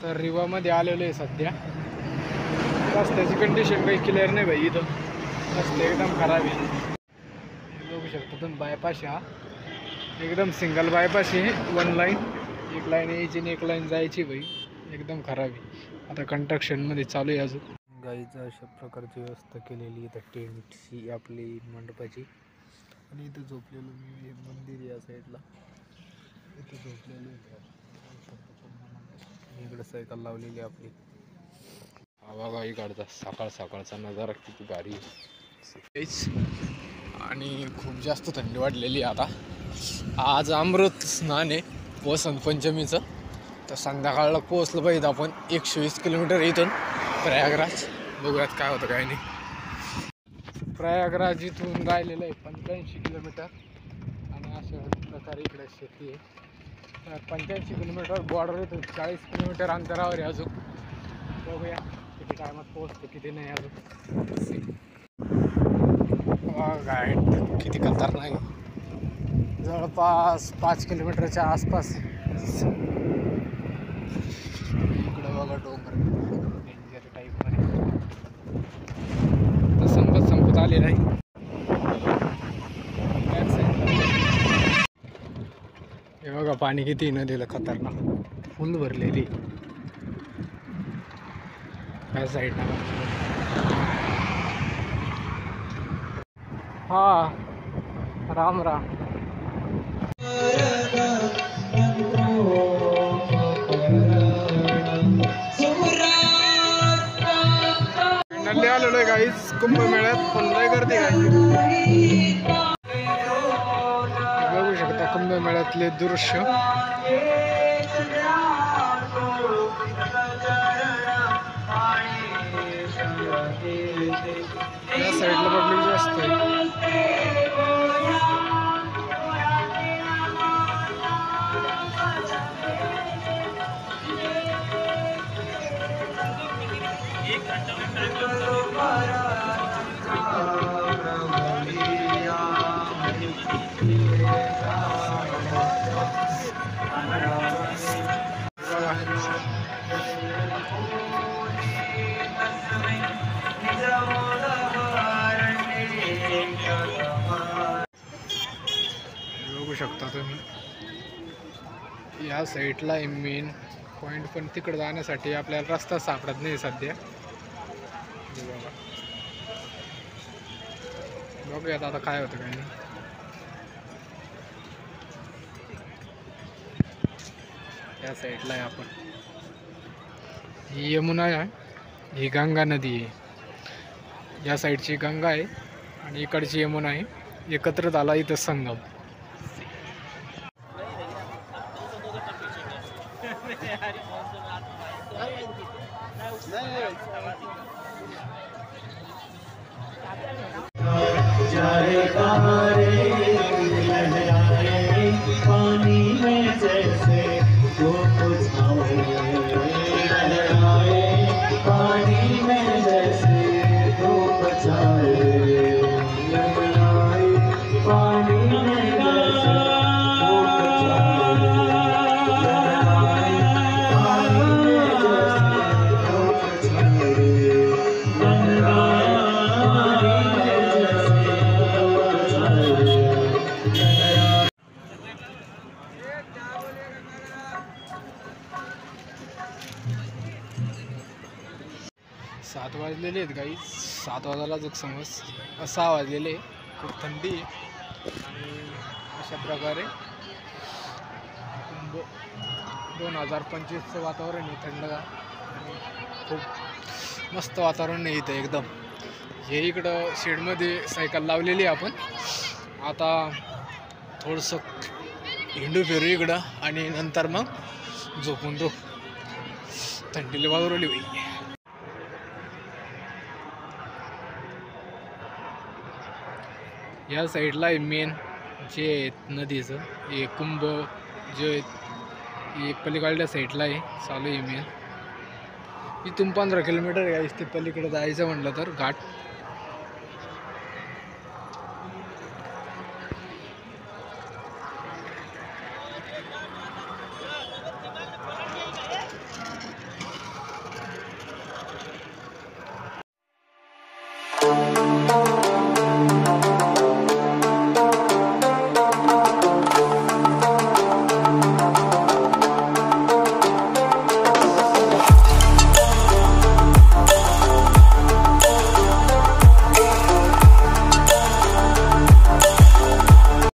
तर रिवामध्ये आलेलो आहे सध्या. रस्त्याची कंडिशन काही क्लिअर नाही भाई, इथं रस्ते एकदम खराब आहे. बघू शकता तुम्ही बायपास हा एकदम सिंगल बायपास आहे. 1 लाईन, 1 लाईन यायची आणि 1 लाईन जायची भाई, एकदम खराब आहे. आता कंस्ट्रक्शनमध्ये चालू आहे अजून. गाईचं अशा प्रकारची व्यवस्था केलेली इथं टेंटची आपली मंडपाची. आणि इथं झोपलेलो मी, मंदिर या साईडला इथं झोपलेलो आहे. इकडे सायकल लावलेली आपली. हवा गाई काढतात, सकाळ सकाळचा नजारा किती भारी आहे. आणि खूप जास्त थंडी वाढलेली आता. आज अमृत स्नान आहे वसंत पंचमीचं. तर संध्याकाळला पोहोचलं पाहिजे आपण 120 किलोमीटर इथून प्रयागराज. बघूयात काय होतं काय नाही. प्रयागराज इथून राहिलेलं आहे 85 किलोमीटर. आणि अशा प्रकारे इकडे शेती आहे. 85 किलोमीटर बॉर्डर इथून 40 किलोमीटर अंतरावर आहे अजून. बघूया किती टायमात पोहोचतो किती नाही अजून. गाईड किती खतरनाक आहे. जवळपास 5 किलोमीटरच्या आसपास. इकडं बघा डोंगर डेंजर टाईपमध्ये. तर संपत आलेला आहे. हे बघा पाणी किती नदीला खतरनाक फुल भरलेली. ह्या साईडला हा राम राम. नल्ले आलेलो आहे गाईस कुंभमेळ्यात. पण लय गर्दी गाई. बघू शकता कुंभमेळ्यातले दृश्य. या साईडला पब्लिक जास्त आहे. बघू शकता तुम्ही या साईडला आहे मेन पॉईंट. पण तिकडे जाण्यासाठी आपल्याला रस्ता सापडत नाही सध्या. बघूयात आता काय होतं काय नाही. या साईडला आहे आपण. ही यमुना आहे, ही गंगा नदी आहे. या साईडची गंगा आहे आणि इकडची यमुना आहे. एकत्र झाला इथं संगम. पानी में जैसे पानी में जैसे धूप छाए. पानी में जैसे सात वाजलेले आहेत गाई. 7 वाजायला जो समज 6 वाजलेले. खूप थंडी आहे. आणि अशा प्रकारे 2025चं वातावरण आहे थंडगार. आणि खूप मस्त वातावरण आहे इथं एकदम. हे इकडं शेडमध्ये सायकल लावलेली आपण. आता थोडंसं हिंडू फिरू इकडं आणि नंतर मग झोपून तो. थंडीला वाजवली बाई. या साईडला आहे मेन जे नदीचं हे कुंभ जे हे पलीकडल्या साईडला आहे चालू आहे मेन. इथून 15 किलोमीटर आहे. ते पलीकडे जायचं म्हटलं तर घाट